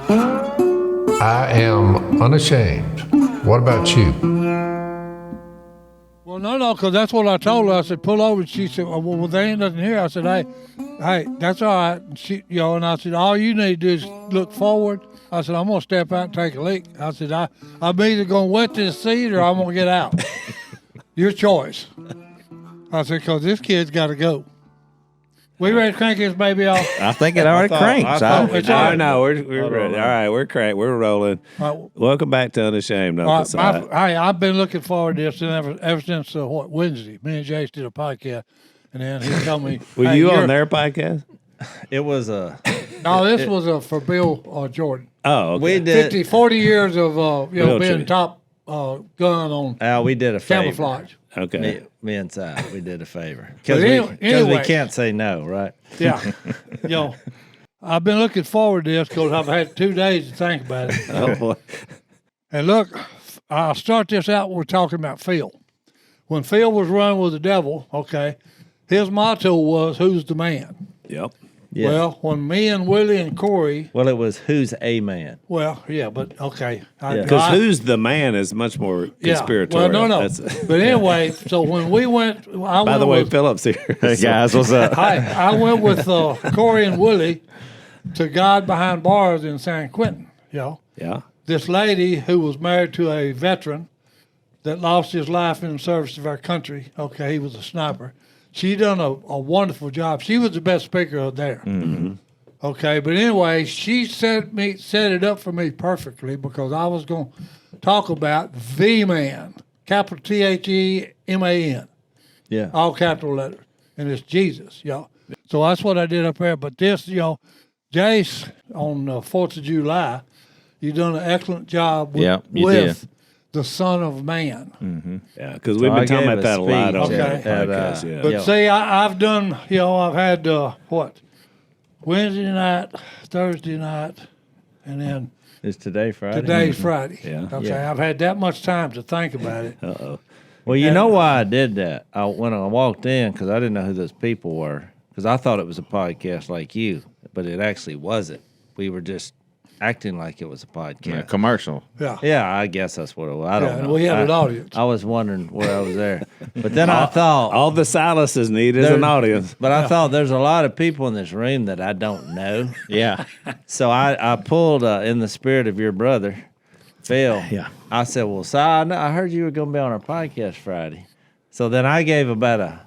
I am unashamed. What about you? Well, no, because that's what I told her. I said, pull over. She said, well, there ain't nothing here. I said, hey, that's all right. And she, and I said, all you need to do is look forward. I said, I'm going to step out and take a leak. I said, I'm either going to wet this seat or I'm going to get out. Your choice. I said, because this kid's got to go. We ready to crank this baby off? I think it already cranked. No, we're ready. All right, we're cranked. We're rolling. Welcome back to Unashamed. I've been looking forward to this ever since Wednesday. Me and Jase did a podcast, and then he told me. Were you on their podcast? It was No, this was for Bill Jordan. Oh, okay. We did 40 years of being top gun on. Al, we did a favor. Camouflage. Okay. Me and Si, we did a favor because anyway, we can't say no, right? Yeah. I've been looking forward to this because I've had 2 days to think about it. Oh boy. And look, I'll start this out. We're talking about Phil. When Phil was running with the devil, okay, his motto was, "Who's the man?" Yep. Yeah. Well, when me and Willie and Corey. Well, it was who's a man. Well, yeah, but okay. Because who's the man is much more conspiratorial. Well, no. But anyway, so when we went, by the way, Philip's here. Hey guys, what's up? I went with Corey and Willie to God Behind Bars in San Quentin. Yeah. This lady who was married to a veteran that lost his life in the service of our country. Okay, he was a sniper. She done a wonderful job. She was the best speaker there. Mm-hmm. Okay, but anyway, she set it up for me perfectly because I was going to talk about the man, capital THEMAN. Yeah. All capital letters. And it's Jesus, So that's what I did up there. But this, Jase, on the 4th of July, you done an excellent job with the Son of Man. Mm-hmm. Yeah, because we've been talking about that a lot on the podcast. But see, I've done, I've had, Wednesday night, Thursday night, and then is today Friday? Today's Friday. Yeah. Okay, I've had that much time to think about it. Uh-oh. Well, you know why I did that? When I walked in, because I didn't know who those people were, because I thought it was a podcast like you, but it actually wasn't. We were just acting like it was a podcast. Yeah, commercial. Yeah, I guess that's what it was. I don't know. We had an audience. I was wondering where I was there. But then I thought... All the Silases need is an audience. But I thought there's a lot of people in this room that I don't know. Yeah. So I pulled, in the spirit of your brother, Phil. Yeah. I said, well, Si, I heard you were going to be on our podcast Friday. So then I gave about a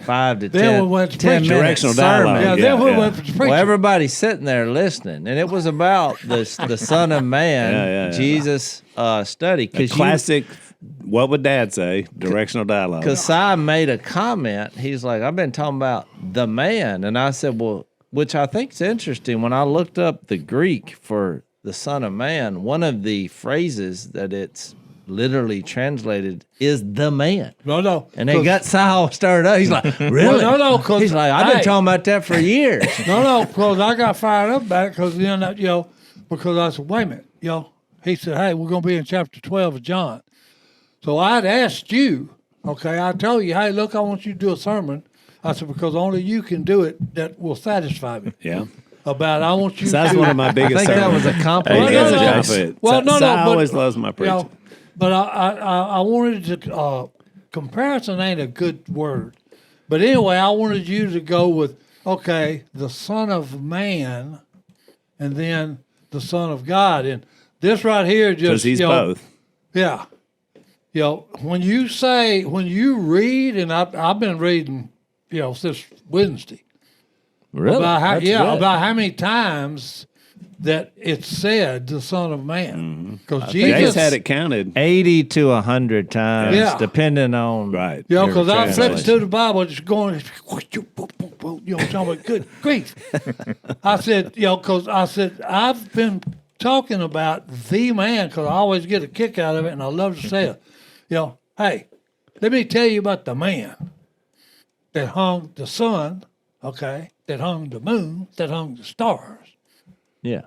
5 to 10 minute directional sermon. dialogue. Then we went to preaching. Well, everybody's sitting there listening, and it was about the Son of Man, Jesus study. Classic, what would Dad say? Directional dialogue. Because Si made a comment. He's like, I've been talking about the man. And I said, well, which I think is interesting. When I looked up the Greek for the Son of Man, one of the phrases that it's literally translated is the man. No. And they got Sal started up. He's like, really? Well, no, because he's like, I've been talking about that for years. No, because I got fired up about it because because I said, wait a minute, he said, hey, we're going to be in chapter 12 of John. So I'd asked you, okay, I told you, hey, look, I want you to do a sermon. I said, because only you can do it that will satisfy me. Yeah. I want you. That's one of my biggest. I think sermons. that was a compliment. It is a compliment. Well, I always loves my preaching. But I wanted to, comparison ain't a good word. But anyway, I wanted you to go with, okay, the Son of Man and then the Son of God. And this right here just. Because he's both. Yeah. When you read, and I've been reading, since Wednesday. Really? About how many times that it's said the Son of Man. Because Jesus had it counted 80 to 100 times, depending on right. Because I flipped through the Bible, just going, talking about good grief. I said, because I've been talking about the man because I always get a kick out of it, and I love to say it. Hey, let me tell you about the man that hung the sun, okay, that hung the moon, that hung the stars. Yeah.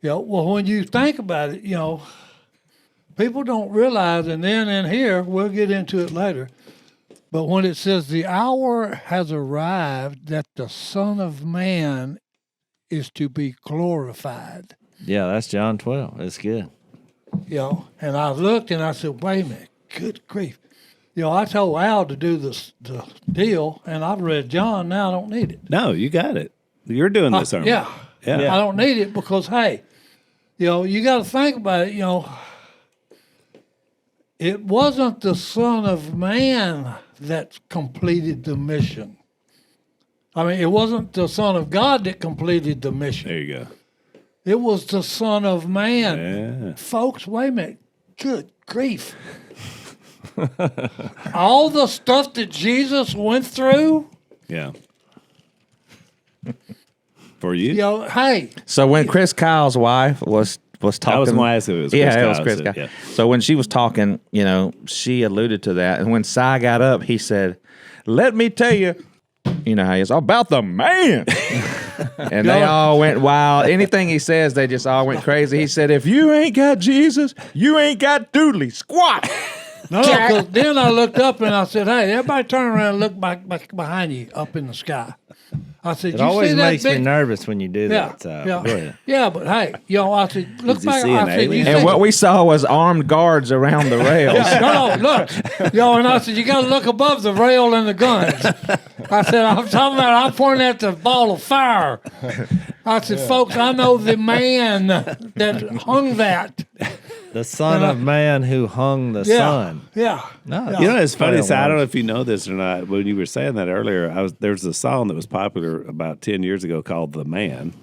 Well, when you think about it, people don't realize, and then in here, we'll get into it later, but when it says the hour has arrived that the Son of Man is to be glorified. Yeah, that's John 12. It's good. And I looked and I said, wait a minute, good grief. I told Al to do the deal, and I've read John, now I don't need it. No, you got it. You're doing the sermon. Yeah. Yeah. I don't need it because, hey, you got to think about it, it wasn't the Son of Man that completed the mission. I mean, it wasn't the Son of God that completed the mission. There you go. It was the Son of Man. Yeah. Folks, wait a minute. Good grief. All the stuff that Jesus went through. Yeah. For you? Hey. So when Chris Kyle's wife was talking, I was going to ask if it was Chris yeah, Kyle. it was Chris Kyle. Yeah. So when she was talking, she alluded to that, and when Si got up, he said, "Let me tell you, how it's about the man." And they all went wild. Anything he says, they just all went crazy. He said, "If you ain't got Jesus, you ain't got doodly squat." No, because then I looked up and I said, "Hey, everybody turn around and look back behind you up in the sky." I said, It "You always see that makes me nervous when you do that. Go ahead. Yeah, but hey, I said, look Does he back. see an I said, alien? And what we saw was armed guards around the rails. no, look. And I said, you got to look above the rail and the guns. I said, I'm pointing at the ball of fire. I said, folks, I know the man that hung that. The Son of Man who hung the sun. Yeah. No, It's funny. So I don't know if you know this or not. When you were saying that earlier, there's a song that was popular about 10 years ago called "The Man."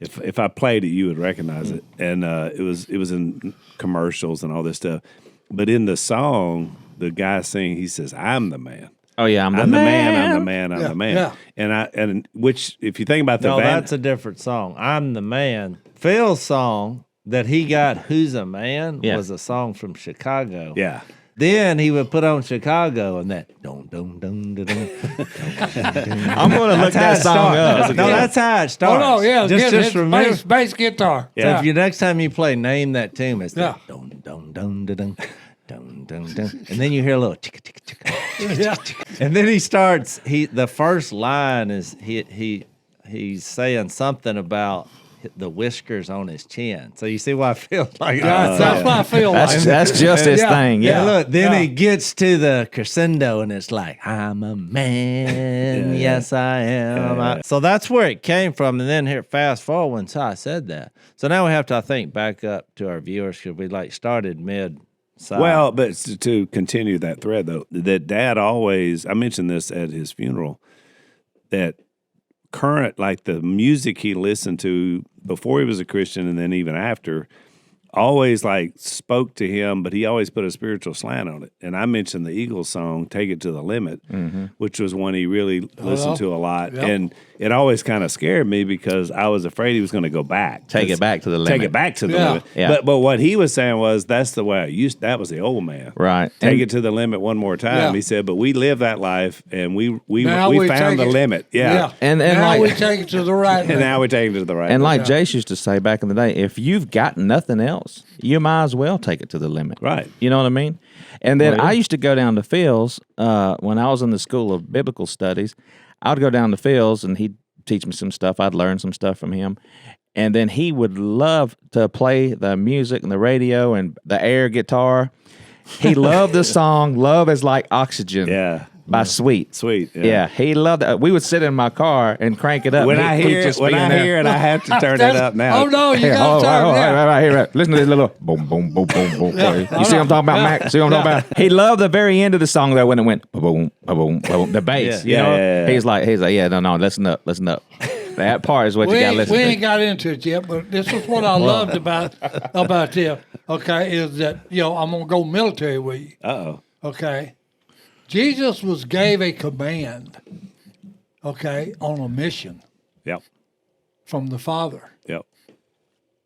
If I played it, you would recognize it. And it was in commercials and all this stuff. But in the song, the guy singing, he says, "I'm the man." Oh yeah, I'm the I'm the man. man. I'm the man. I'm the man. Yeah. And which, if you think about the that's a different song. I'm the Man. Phil's song that he got, "Who's a Man," was a song from Chicago. yeah. Then he would put on Chicago and that dum dum dum dum. I'm going to look that song up. No, that's how it starts. Oh, no, yeah. Just remember. Bass guitar. So if you next time you play Name That Tune, it's Yeah. dum dum dum dum dum dum dum, and then you hear a little chicka chicka chicka, and then he starts. The first line is he's saying something about the whiskers on his chin. So you see why I feel like That's what I feel like. That's just his thing. Yeah. Look, then he gets to the crescendo and it's like, "I'm a man, yes I am." So that's where it came from. And then here, fast forward when Si said that. So now we have to, I think, back up to our viewers because we started mid. Well, but to continue that thread though, that Dad always, I mentioned this at his funeral, that current, like the music he listened to before he was a Christian and then even after, always like spoke to him, but he always put a spiritual slant on it. And I mentioned the Eagles song, "Take It to the Limit," which was one he really listened to a lot. Yep. And it always kind of scared me because I was afraid he was going to go back. Take it back to the limit. Take it back to the Yeah. limit. Yeah. But what he was saying was, that's the way I used, that was the old man. Right. Take it to the limit one more time. Yeah. He said, but we live that life and we Now we found take the it- limit. Yeah. And now like- we take it to the right. And now we're taking it to the right. And like Yeah. Jase used to say back in the day, if you've got nothing else, you might as well take it to the limit. Right. You know what I mean? And then I used to go down to Phil's when I was in the School of Biblical Studies. I would go down to Phil's and he'd teach me some stuff. I'd learn some stuff from him. And then he would love to play the music and the radio and the air guitar. He loved the song "Love Is Like Oxygen" by Sweet. Sweet. Yeah, he loved it. We would sit in my car and crank it up. When He'd I hear just it, be in there. I have to turn it up now. Oh, no, you Yeah, got to turn it down. right here. Right. Listen to this little boom, boom, boom, boom, boom. Yeah. You see what I'm talking about, Mac? See what I'm talking about? He loved the very end of the song though when it went boom, boom, boom, the bass. You know, Yeah. He's like, yeah, no, listen up. That part is what you got to listen We to. ain't got into it yet, but this is what I loved about this. Okay, is that I'm gonna go military with you. Uh-oh. Okay, Jesus gave a command. Okay, on a mission Yep. from the Father. Yep.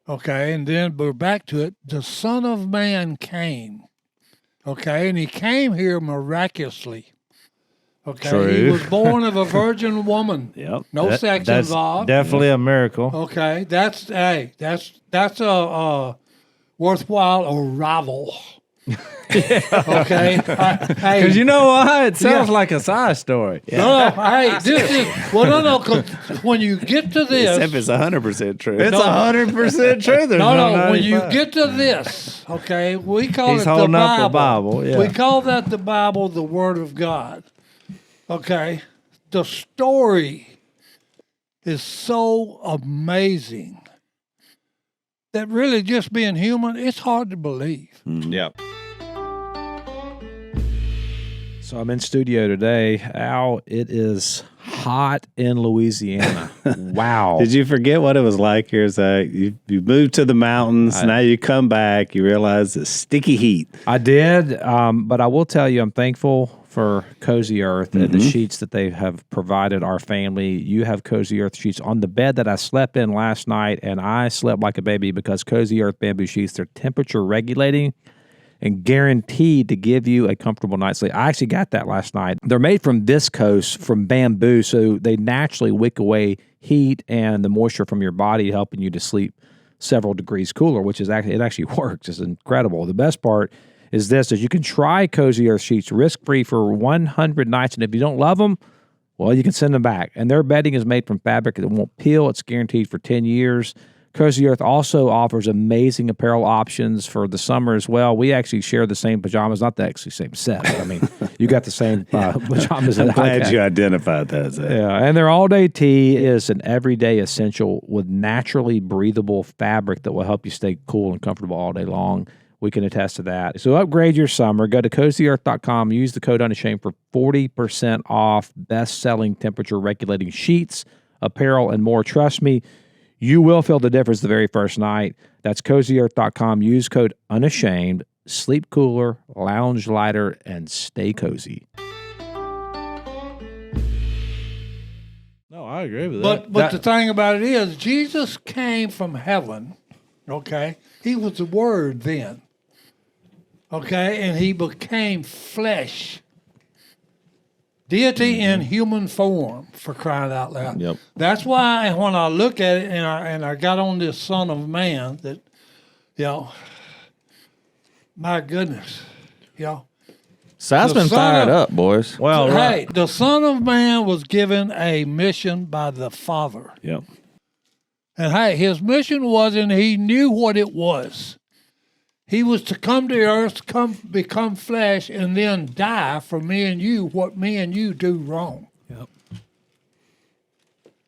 Okay, and then we're back to it. The Son of Man came. Okay, and he came here miraculously. Okay, he True. was born of a virgin woman. Yep. No sex That's involved. definitely a miracle. Okay, that's a worthwhile arrival. Okay, hey, Because you know what? It sounds like a side story. no, hey, this is no. 'Cause when you get to this, Except it's 100% true. It's 100% true. There's no, when you 95. get to this, okay, we call He's it the holding up Bible. the Bible, yeah. We call that the Bible, the Word of God. Okay, the story is so amazing that really just being human, it's hard to believe. Yep. So I'm in studio today. Al, it is hot in Louisiana. Wow. Did you forget what it was like here? So you moved to the mountains. Now you come back. You realize it's sticky heat. I did, but I will tell you, I'm thankful for Cozy Earth and the sheets that they have provided our family. You have Cozy Earth sheets on the bed that I slept in last night, and I slept like a baby because Cozy Earth bamboo sheets, they're temperature regulating and guaranteed to give you a comfortable night's sleep. I actually got that last night. They're made from viscose, from bamboo, so they naturally wick away heat and the moisture from your body, helping you to sleep several degrees cooler, which is actually, it actually works. It's incredible. The best part is this, is you can try Cozy Earth sheets risk-free for 100 nights, and if you don't love them, well, you can send them back. And their bedding is made from fabric that won't peel. It's guaranteed for 10 years. Cozy Earth also offers amazing apparel options for the summer as well. We actually share the same pajamas, not the actually same set. I mean, you got the same pajamas. I'm that I glad got. you identified that. Zach. Yeah, and their all-day tee is an everyday essential with naturally breathable fabric that will help you stay cool and comfortable all day long. We can attest to that. So upgrade your summer. Go to CozyEarth.com. Use the code Unashamed for 40% off best-selling temperature-regulating sheets, apparel, and more. Trust me, you will feel the difference the very first night. That's CozyEarth.com. Use code Unashamed. Sleep cooler, lounge lighter, and stay cozy. No, I agree with But that. the thing about it is, Jesus came from heaven. Okay, he was the Word then. Okay, and he became flesh. Deity in human form, for crying out loud. Yep. That's why when I look at it and I got on this Son of Man, that, my goodness, Si's The been son fired of- up, boys. Well, hey, the Son of Man was given a mission by the Father. Yep. And hey, his mission wasn't, he knew what it was. He was to come to earth, become flesh, and then die for me and you what me and you do wrong.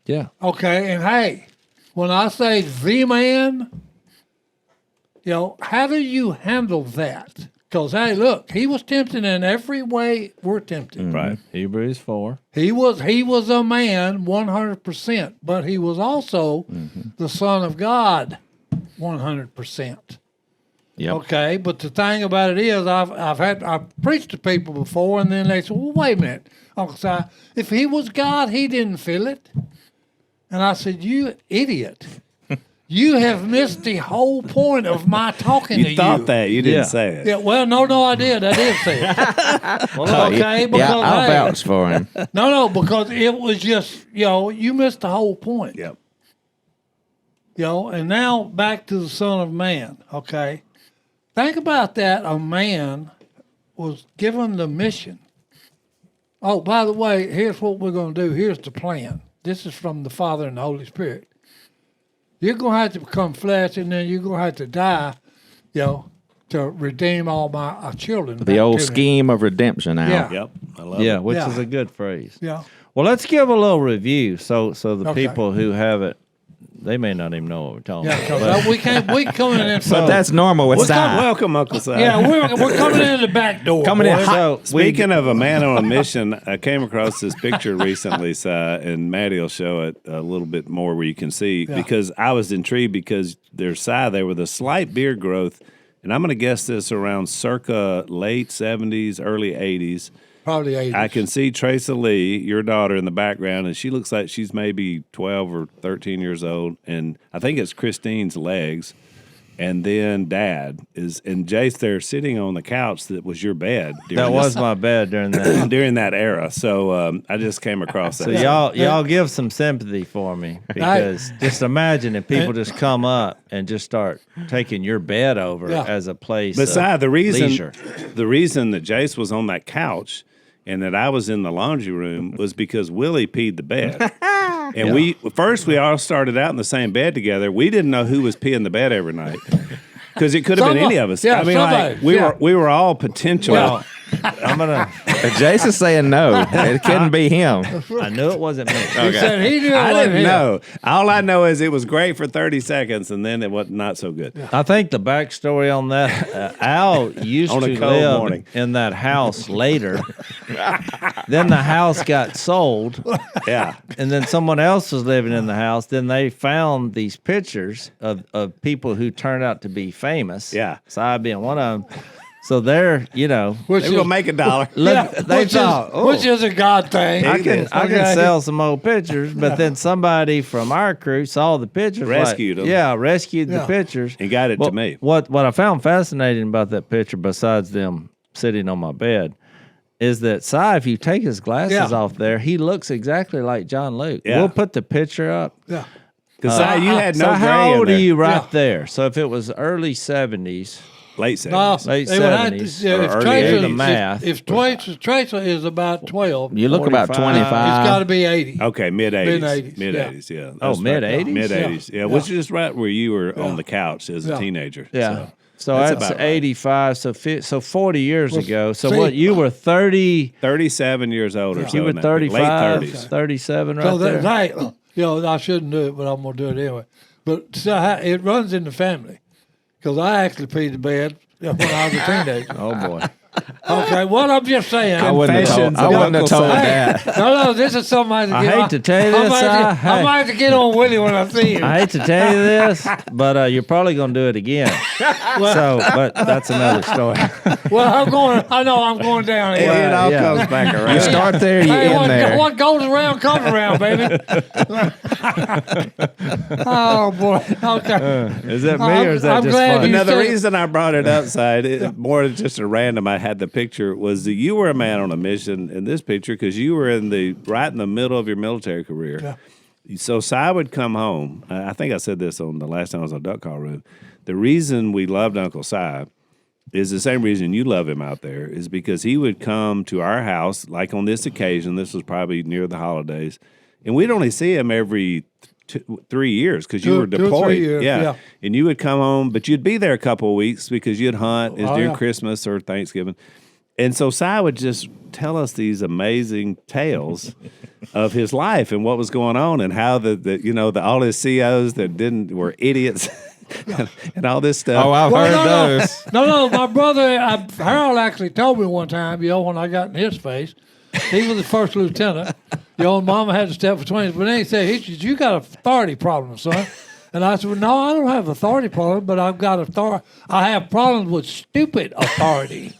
yeah. Okay, and hey, when I say the man, how do you handle that? Because, hey, look, he was tempted in every way we're tempted. Right. Hebrews 4. He was a man 100%, but he was also the Son of God 100%. Yep. Okay, but the thing about it is, I've preached to people before, and then they say, "Well, wait a minute, Uncle Si, if he was God, he didn't feel it." And I said, "You idiot! You have missed the whole point of my talking to You thought you." that. You didn't Yeah. say it. Yeah, well, no, I did. I did say it. Okay, because Yeah, I'll hey, vouch for him. no, because it was just, you missed the whole point. Yep. And now back to the Son of Man, okay? Think about that. A man was given the mission. Oh, by the way, here's what we're going to do. Here's the plan. This is from the Father and the Holy Spirit. You're going to have to become flesh, and then you're going to have to die, to redeem all my children. The back old to me. scheme of redemption now. Yeah. Yep. I love Yeah, it. which Yeah. is a good phrase. Yeah. Well, let's give a little review so the Okay. people who have it, they may not even know what we're talking Yeah, about. because we coming in. But that's normal with Si. Welcome, Uncle Si. Yeah, we're coming in the back door. Coming in boys. hot. So Speaking of a man on a mission, I came across this picture recently, Si, and Maddie will show it a little bit more where you can see, because I was intrigued because their Si there with a slight beard growth, and I'm going to guess this around circa late 70s, early 80s. Probably 80s. I can see Tracy Lee, your daughter, in the background, and she looks like she's maybe 12 or 13 years old, and I think it's Christine's legs. and then Dad is, and Jase there sitting on the couch that was your bed. That was my bed during that. during that era. So I just came across that. So y'all give some sympathy for me, because just imagine if people just come up and just start taking your bed over as a place. Besides the leisure. reason that Jase was on that couch and that I was in the laundry room was because Willie peed the bed. And we all started out in the same bed together. We didn't know who was peeing the bed every night. Because it could have been any of us. Yeah, I mean, like, we were all potential. Well, I'm gonna. Jase is saying no. It couldn't be him. I knew it wasn't me. He said he knew it I wasn't didn't him. know. All I know is it was great for 30 seconds, and then it was not so good. I think the backstory on that, Al used On a to cold live morning. in that house later. Then the house got sold, Yeah. and then someone else was living in the house. Then they found these pictures of people who turned out to be famous. Yeah. So I being one of them. So they're, Which They were is, going to make $1. look, they thought, which is a God thing. I can Okay. sell some old pictures, but then somebody from our crew saw the pictures, Rescued them. Yeah, rescued the Yeah. pictures And got it to me. What I found fascinating about that picture, besides them sitting on my bed, is that if you take his glasses off there, he looks exactly like John Luke. Yeah. We'll put the picture up. Yeah. Because you had no So gray how in old there. are you right Yeah. there? So if it was early 70s, Late No, 70s. Late they would have 70s, to- or if early Tracer, 80s. The math. If Tracer is about 12, You look about 45. it's got 25. to be 80. Okay, mid-80s. Mid-80s, Mid-80s, yeah. Oh, That's right. mid-80s? Mid-80s, yeah. Which is right where you were on the couch as a Yeah. teenager. yeah. So that's that's about right. 85. So 40 years ago. So see- what? You were 30. 37 years old or so. You were in that- 35, Late 30s. 37 right So there. that night, I shouldn't do it, but I'm going to do it anyway. But so it runs in the family, because I actually peed the bed when I was a teenager. Oh boy. Okay, what I'm just saying. I wouldn't have told, I wouldn't have told that. No, this is something I hate to tell you this, I might have to get on Willie when I see him. I hate to tell you this, but you're probably going to do it again. But that's another story. Well, I know I'm going down here. It all yeah. comes back around. You start there, you Hey, end there. what goes around comes around, baby. Oh boy. Okay. Is that me or is that I'm just glad funny? you Now, the said- reason I brought it outside, more than just a random, I had the picture, was that you were a man on a mission in this picture because you were right in the middle of your military career. Yeah. So Si would come home. I think I said this on the last time I was on Duck Call Room. The reason we loved Uncle Si is the same reason you love him out there, is because he would come to our house, like on this occasion. This was probably near the holidays. And we'd only see him every 3 years because you were 2 or 3 deployed. years, yeah. And you would come home, but you'd be there a couple of weeks because you'd hunt. It was during yeah. Christmas or Thanksgiving. And so Si would just tell us these amazing tales of his life and what was going on and how all his COs that were idiots and all this stuff. Oh, I've heard those. No, my brother Harold actually told me one time, when I got in his face, he was the first lieutenant. And Mama had to step between us. But then he said, "You got an authority problem, son." And I said, "Well, no, I don't have authority problem, but I've got authority. I have problems with stupid authority."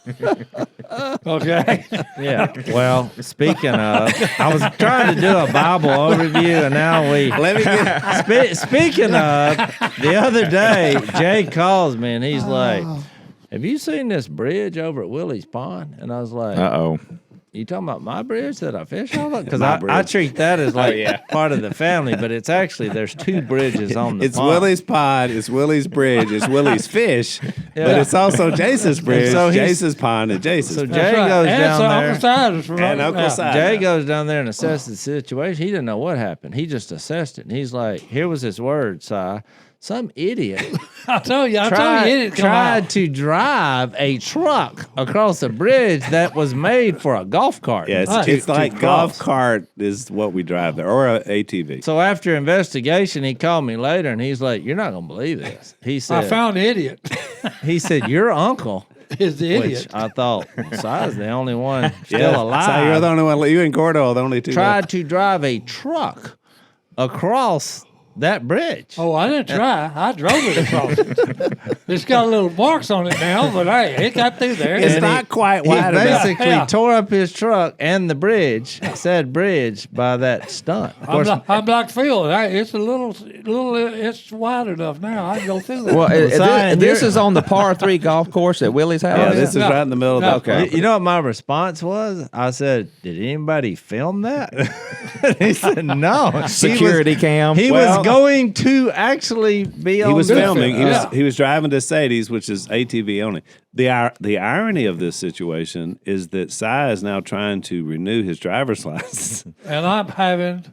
Okay. Yeah. Well, speaking of, I was trying to do a Bible overview, and now Let me get Speaking of, the other day, Jay calls me, and he's like, "Have you seen this bridge over at Willie's Pond?" And I was like, Uh-oh. "You talking about my bridge that I fish on?" Because My I bridge. treat that as like part of the family, but it's actually there's 2 bridges on the It's pond. Willie's pond, it's Willie's bridge, it's Willie's fish, but Yeah. it's also Jase's bridge, So he's- Jase's pond, and Jase's. So pond. Jay goes and down so there. Uncle Silas from And Uncle Si. Jay goes down there and assesses the situation. He didn't know what happened. He just assessed it. And he's like, here was his word, Si. Some idiot I told you, it come tried out. to drive a truck across a bridge that was made for a golf cart. Yeah, it's like golf cart is what we drive there, or a ATV. So after investigation, he called me later and he's like, "You're not gonna believe this." He I said, found the idiot. "He said your uncle." Is the Which idiot. I thought Si's the only one still Yeah. alive. So you're the only one. You and Gordo are the only two. Tried to drive a truck across that bridge. Oh, I didn't try. I drove it across it. It's got little marks on it now, but hey, it got through there. It's And not quite He wide enough. basically Yeah. tore up his truck and the bridge, said bridge, by that stunt. Of course, I'm like Phil. It's a little. It's wide enough now. I can go through it. Well, Zion, this you're- is on the par 3 golf course at Willie's house. Yeah, this is No. right in the middle of No. the property. you know what my response was? I said, "Did anybody film that?" He said, "No." Security cam. He Well- was going to actually be on. He was the filming. Yeah. He was driving to Sadie's, which is ATV only. The irony of this situation is that Si is now trying to renew his driver's license. And I'm having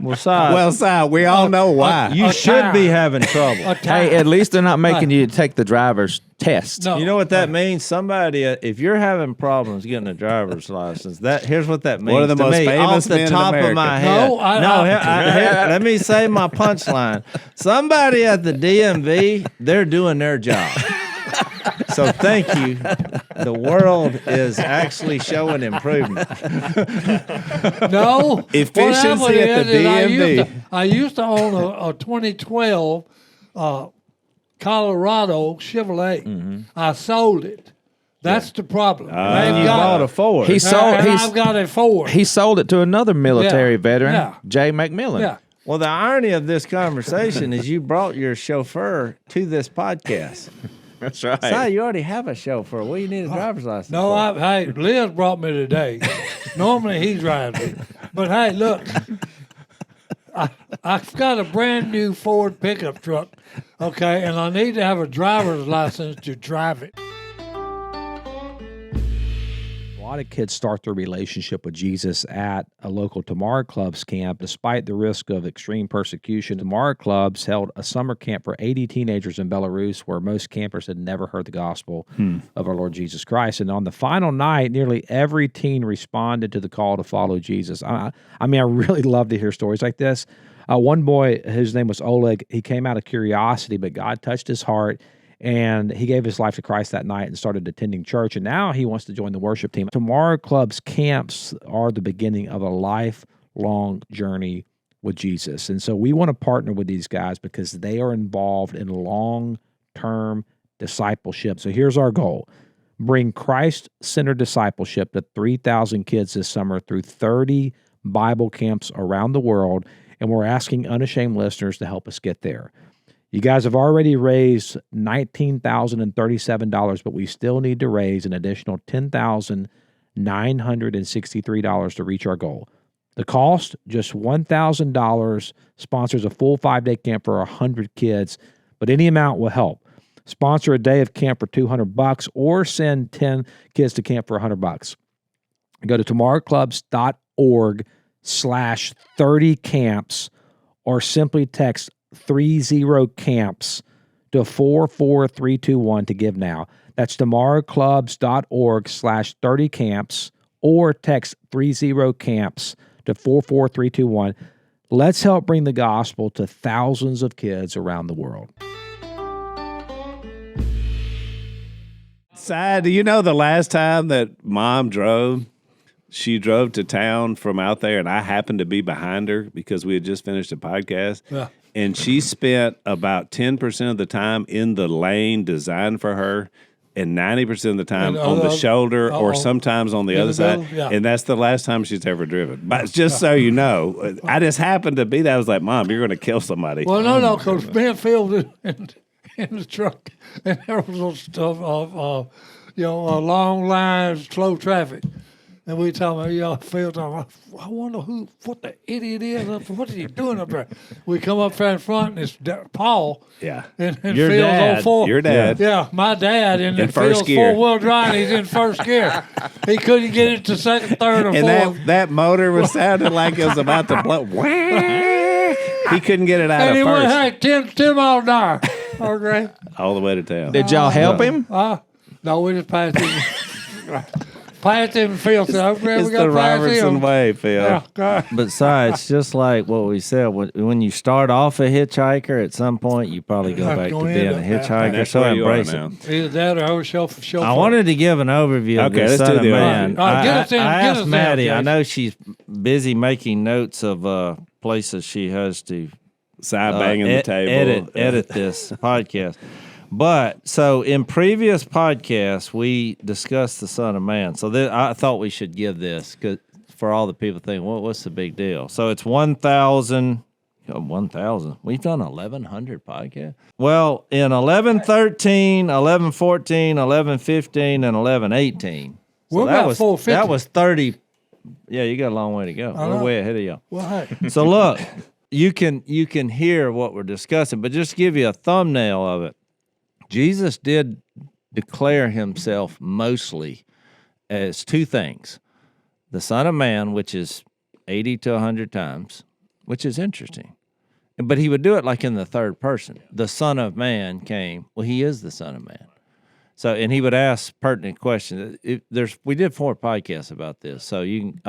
Well, Si, Well, Si, we all know why. you a should be time. having trouble. a time. Hey, at least they're not making you take the driver's test. No. You know what that means? Somebody, if you're having problems getting a driver's license, here's what that means. One of the to most me, famous off the men in top of America. my No, head. I- Let me say my punchline. Somebody at the DMV, they're doing their job. So thank you. The world is actually showing improvement. No. Efficiency what happened at the is DMV. I used to own a 2012 Colorado Chevrolet. I sold it. That's the problem. And you bought a Ford. He sold. and He's, I've got a Ford. he sold it to another military Yeah. veteran, Yeah. Jay McMillan. yeah. Well, the irony of this conversation is you brought your chauffeur to this podcast. That's right. Si, you already have a chauffeur. What do you need a driver's license No, for? hey, Liz brought me today. Normally he drives me. But hey, look, I've got a brand new Ford pickup truck, okay, and I need to have a driver's license to drive it. A lot of kids start their relationship with Jesus at a local Tamara Clubs camp. Despite the risk of extreme persecution, Tamara Clubs held a summer camp for 80 teenagers in Belarus where most campers had never heard the gospel of our Lord Jesus Christ. And on the final night, nearly every teen responded to the call to follow Jesus. I mean, I really love to hear stories like this. One boy, his name was Oleg, he came out of curiosity, but God touched his heart. And he gave his life to Christ that night and started attending church. And now he wants to join the worship team. Tomorrow Club's camps are the beginning of a lifelong journey with Jesus. And so we want to partner with these guys because they are involved in long-term discipleship. So here's our goal. Bring Christ-centered discipleship to 3,000 kids this summer through 30 Bible camps around the world. And we're asking Unashamed listeners to help us get there. You guys have already raised $19,037, but we still need to raise an additional $10,963 to reach our goal. The cost, just $1,000, sponsors a full 5-day camp for 100 kids, but any amount will help. Sponsor a day of camp for $200 or send 10 kids to camp for $100. Go to tomorrowclubs.org/30camps or simply text 30 camps to 44321 to give now. That's tomorrowclubs.org/30 camps or text 30 camps to 44321. Let's help bring the gospel to thousands of kids around the world. Si, do you know the last time that Mom drove? She drove to town from out there, and I happened to be behind her because we had just finished a podcast. Yeah. And she spent about 10% of the time in the lane designed for her and 90% of the time And on the other- shoulder or uh-oh. sometimes on the In other the side. middle, yeah. And that's the last time she's ever driven. But just so you know, I just happened to be there. I was like, Mom, you're going to kill somebody. Well, no, because me and Phil was in the truck, and there was all stuff of, long lines, slow traffic. And we talking about, Phil talking about, I wonder what the idiot is. What is he doing up there? We come up there in front, and it's Paul. Yeah. And Your Phil's dad. on four. Your dad. Yeah, my dad. And In then first Phil's gear. four-wheel drive, he's in first gear. He couldn't get it to second, third, or And fourth. that motor was sounding like it was about to blow. He couldn't get it out And of he went, first. hey, 10 miles an hour. Okay. All the way to town. Did y'all help him? No, we just passed him. Passed him and Phil said, okay, It's we got the past Robertson him. way, Phil. Yeah, God. But Si, it's just like what we said. When you start off a hitchhiker, at some point you probably go Have back to to go being a into that. hitchhiker. That's So where you are embrace now. it. Either that or I was chauffeur. I wanted to give an overview of Okay, the let's Son do of the Man. overview. All right, get us in, I get asked us in, Maddie. I Jase. know she's busy making notes of places she has to Side banging the table. Edit this podcast. But so in previous podcasts, we discussed the Son of Man. So I thought we should give this for all the people thinking, well, what's the big deal? So it's 1,000. 1,000. We've done 1,100 podcasts. Well, in 1113, 1114, 1115, and 1118. We're about 450. That was 30. Yeah, you got a long way to go. We're way ahead of y'all. Well, hey. So look, you can hear what we're discussing, but just to give you a thumbnail of it, Jesus did declare himself mostly as two things: the Son of Man, which is 80 to 100 times, which is interesting. But he would do it like in the third person. The Son of Man came. Well, he is the Son of Man. So, and he would ask pertinent questions. We did 4 podcasts about this, so you can,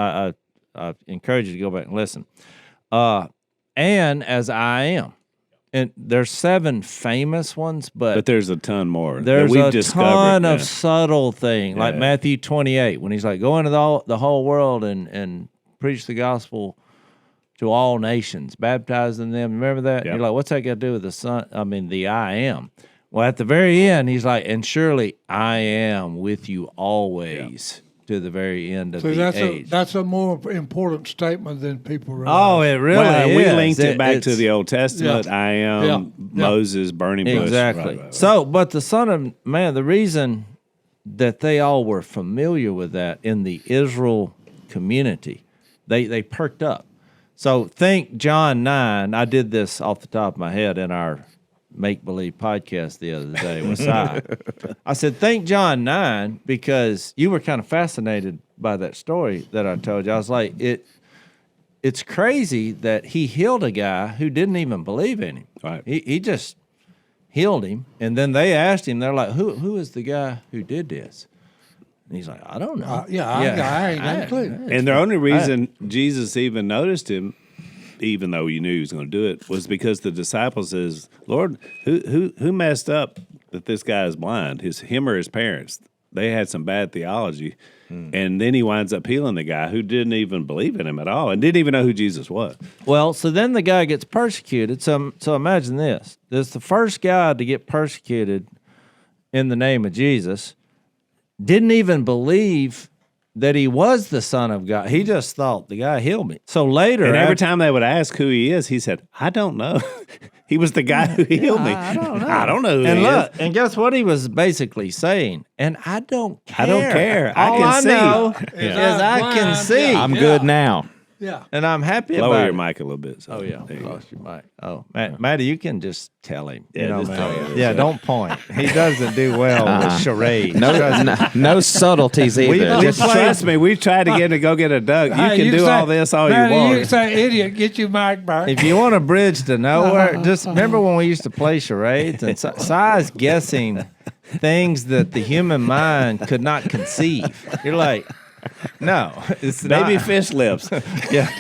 I encourage you to go back and listen. And as I am. And there's 7 famous ones, but there's a ton more. There's that we've a discovered. ton of subtle things, like Matthew 28, when he's like, go into the whole world and preach the gospel to all nations, baptizing them. Remember that? You're like, what's that got to do with the Son? I mean, the I am. Well, at the very end, he's like, and surely I am with you always to the very end of the age. That's a more important statement than people realize. Oh, it really is. We linked it back to the Old Testament. I am Moses, burning bush. Exactly. Right. So, but the Son of Man, the reason that they all were familiar with that in the Israel community, they perked up. So think John 9. I did this off the top of my head in our make-believe podcast the other day with Si. I said, think John 9, because you were kind of fascinated by that story that I told you. I was like, it's crazy that he healed a guy who didn't even believe in him. Right. He just healed him, and then they asked him, they're like, who is the guy who did this? And he's like, I don't know. I ain't got a clue. And the only reason Jesus even noticed him, even though you knew he was going to do it, was because the disciples says, Lord, who messed up that this guy is blind? Him or his parents? They had some bad theology. And then he winds up healing the guy who didn't even believe in him at all and didn't even know who Jesus was. Well, so then the guy gets persecuted. So imagine this. This is the first guy to get persecuted in the name of Jesus. Didn't even believe that he was the Son of God. He just thought the guy healed me. So later, and every time they would ask who he is, he said, I don't know. He was the guy who healed me. I don't know. I don't know who and he look, is. and guess what he was basically saying? And I don't care. I don't care. All I see. know is I can see. I'm good now. Yeah. And I'm happy about Lower your it. mic a little bit. So Oh, yeah. there you Lost your mic. Oh, Matty, you can just tell him. Yeah, You know, just man. tell him. Yeah, don't point. He doesn't do well with charades. No subtleties either. Just trust me. We've tried to get him to go get a duck. You Hey, can do say- all this all you Matty, want. You can say, idiot, get your mic back. If you want a bridge to nowhere, just remember when we used to play charades and Si's guessing things that the human mind could not conceive. You're like, no, it's Baby not. fish lips. Yeah.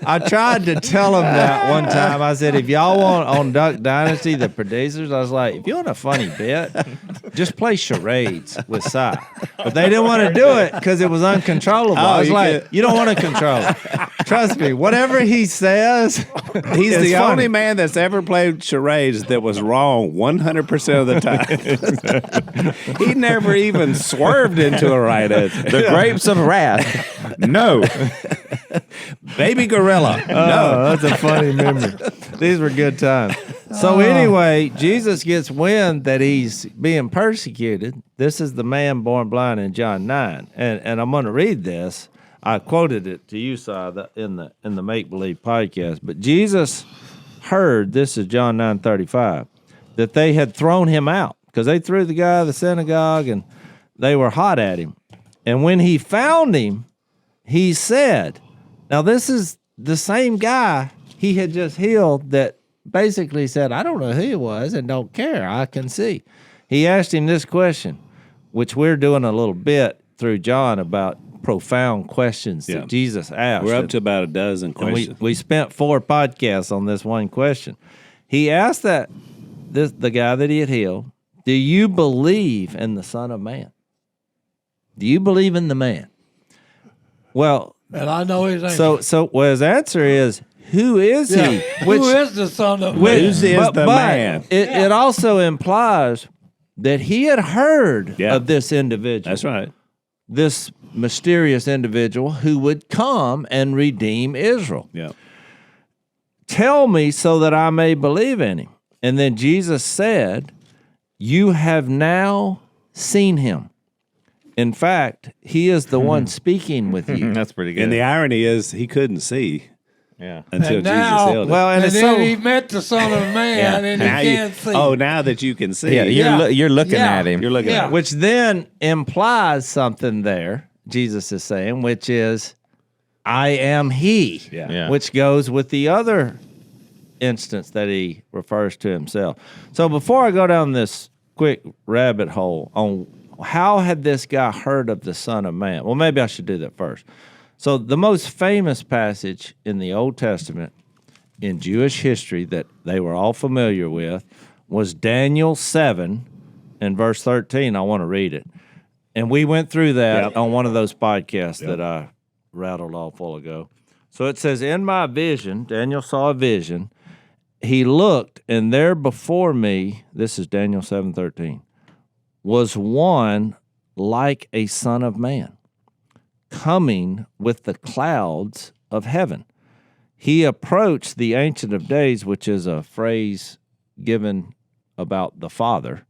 I tried to tell him that one time. I said, if y'all want on Duck Dynasty, the producers, I was like, if you want a funny bit, just play charades with Si. But they didn't want to do it because it was uncontrollable. I was like, you don't want to control it. Trust me, whatever he says, He's the funny. only man that's ever played charades that was wrong 100% of the time. He never even swerved into a right answer. The grapes of wrath. No. Baby gorilla. No, that's a funny memory. These were good times. So anyway, Jesus gets wind that he's being persecuted. This is the man born blind in John 9. And I'm going to read this. I quoted it to you, Si, in the Make Believe podcast. But Jesus heard, this is John 9:35, that they had thrown him out because they threw the guy out of the synagogue and they were hot at him. And when he found him, he said, now this is the same guy he had just healed that basically said, I don't know who he was and don't care. I can see. He asked him this question, which we're doing a little bit through John about profound questions that Jesus asked. We're up to about a dozen And questions. we spent 4 podcasts on this one question. He asked the guy that he had healed, do you believe in the Son of Man? Do you believe in the man? Well, And I know his answer. so his answer is, who is he? Who is the Son of Man? Who's is the man? It also implies that he had heard Yeah. of this individual. That's right. This mysterious individual who would come and redeem Israel. Yeah. Tell me so that I may believe in him. And then Jesus said, you have now seen him. In fact, he is the one speaking with you. That's pretty good. And the irony is he couldn't see yeah. until And Jesus now- healed him. Well, and And it's then so he met the Son of Man, and he Now you- can't see. Oh, now that you can see. Yeah, you're looking Yeah. at him. You're looking Yeah. at which then implies something there, Jesus is saying, which is, I am he, Yeah. Yeah. which goes with the other instance that he refers to himself. So before I go down this quick rabbit hole on how had this guy heard of the Son of Man, well, maybe I should do that first. So the most famous passage in the Old Testament in Jewish history that they were all familiar with was Daniel 7 and verse 13. I want to read it. And we went through that Yep. on one of those podcasts that I rattled off a while ago. So it says, in my vision, Daniel saw a vision. He looked, and there before me, this is Daniel 7:13, was one like a son of man, coming with the clouds of heaven. He approached the Ancient of Days, which is a phrase given about the Father,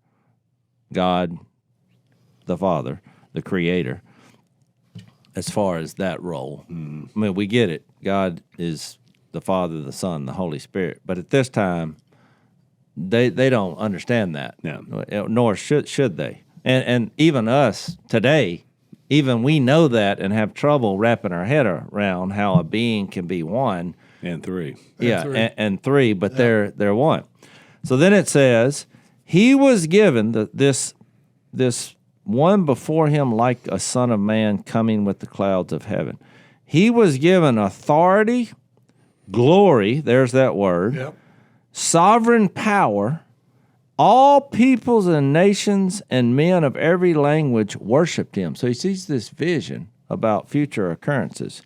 God, the Father, the Creator, as far as that role. I mean, we get it. God is the Father, the Son, the Holy Spirit. But at this time, they don't understand that. No. Nor should they. And even us today, even we know that and have trouble wrapping our head around how a being can be one. And three. And three, but they're one. So then it says, he was given this one before him like a son of man coming with the clouds of heaven. He was given authority, glory, there's that word, Yep. sovereign power. All peoples and nations and men of every language worshiped him. So he sees this vision about future occurrences.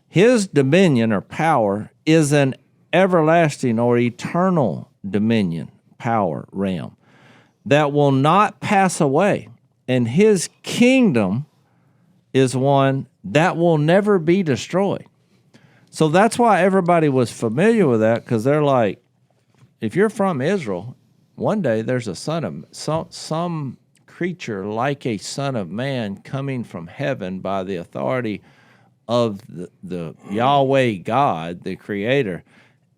His dominion or power is an everlasting or eternal dominion, power, realm that will not pass away. And his kingdom is one that will never be destroyed. So that's why everybody was familiar with that, because they're like, if you're from Israel, one day there's a son of some creature like a son of man coming from heaven by the authority of the Yahweh God, the Creator,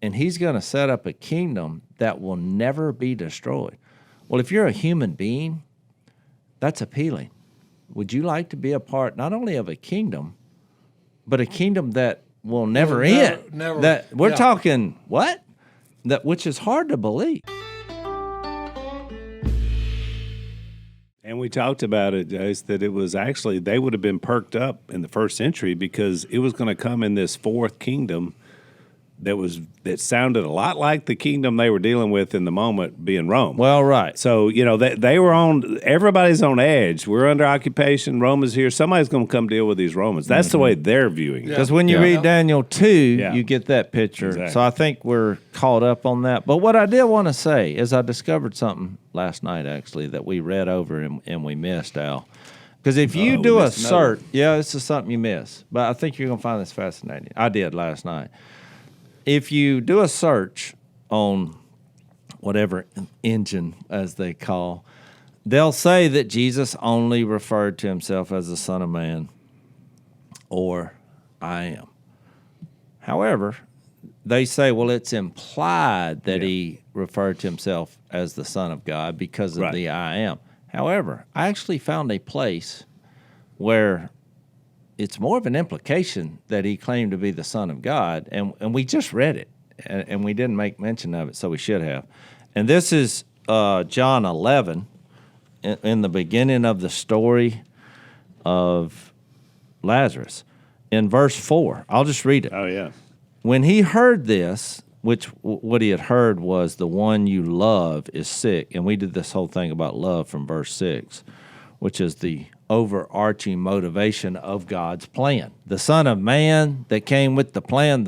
and he's going to set up a kingdom that will never be destroyed. Well, if you're a human being, that's appealing. Would you like to be a part not only of a kingdom, but a kingdom that will never end? never- That we're yeah. talking what? That which is hard to believe. And we talked about it, Jase, that it was actually, they would have been perked up in the first century because it was going to come in this fourth kingdom that sounded a lot like the kingdom they were dealing with in the moment, being Rome. Well, right. So, they were everybody's on edge. We're under occupation. Rome is here. Somebody's going to come deal with these Romans. That's the way they're viewing it. Because when you read Daniel 2, you get that picture. Exactly. So I think we're caught up on that. But what I did want to say is I discovered something last night, actually, that we read over and we missed, Al. Because if you we do a missed another search, this is something you miss. But I think you're going to find this fascinating. I did last night. If you do a search on whatever engine, as they call, they'll say that Jesus only referred to himself as the Son of Man or I am. However, they say, well, it's implied that he referred to himself as the Son of God because of the I am. However, I actually found a place where it's more of an implication that he claimed to be the Son of God, and we just read it, and we didn't make mention of it, so we should have. And this is John 11, in the beginning of the story of Lazarus. In verse 4, I'll just read it. Oh, yeah. When he heard this, which what he had heard was the one you love is sick, and we did this whole thing about love from verse 6, which is the overarching motivation of God's plan. The Son of Man that came with the plan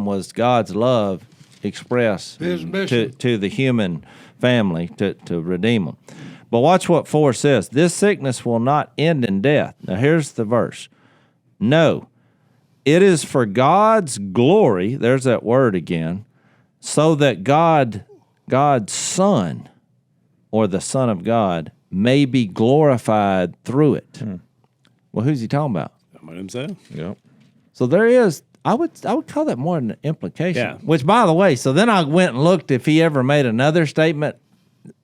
was God's love expressed His mission. to the human family to redeem them. But watch what 4 says. This sickness will not end in death. Now here's the verse. No, it is for God's glory, there's that word again, so that God's Son, or the Son of God, may be glorified through it. Well, who's he talking about? About himself. Yep. So there is, I would call that more an implication. Yeah. Which, by the way, so then I went and looked if he ever made another statement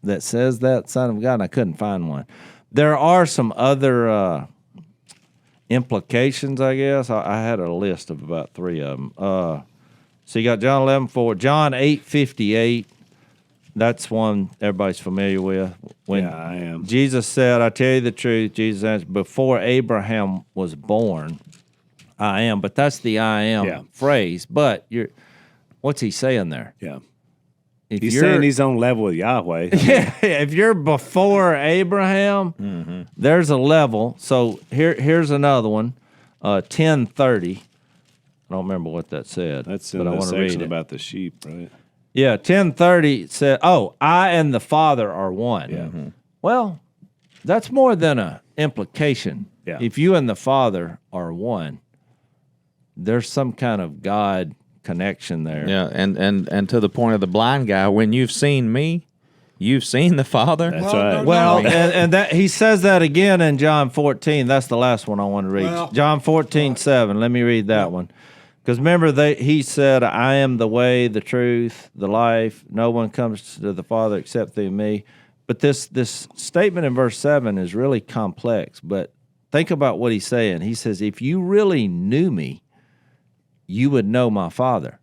that says that, Son of God, and I couldn't find one. There are some other implications, I guess. I had a list of about 3 of them. So you got John 11:4, John 8:58. That's one everybody's familiar with. When Yeah, I am. Jesus said, I tell you the truth, Jesus answered, before Abraham was born, I am. But that's the I am phrase. But what's he saying there? Yeah. If He's you're- saying he's on level with Yahweh. Yeah, if you're before Abraham, there's a level. So here's another one, 10:30. I don't remember what that said. That's in but I the want to read section it. about the sheep, right? Yeah, 10:30 said, I and the Father are one. Yeah. Well, that's more than a implication. Yeah. If you and the Father are one, there's some kind of God connection there. Yeah, and to the point of the blind guy, when you've seen me, you've seen the Father. That's Well, right. no, Well, no. and that he says that again in John 14. That's the last one I want to read. Well, John 14:7. Let me read that one. Because remember, he said, I am the way, the truth, the life. No one comes to the Father except through me. But this statement in verse 7 is really complex. But think about what he's saying. He says, if you really knew me, you would know my Father.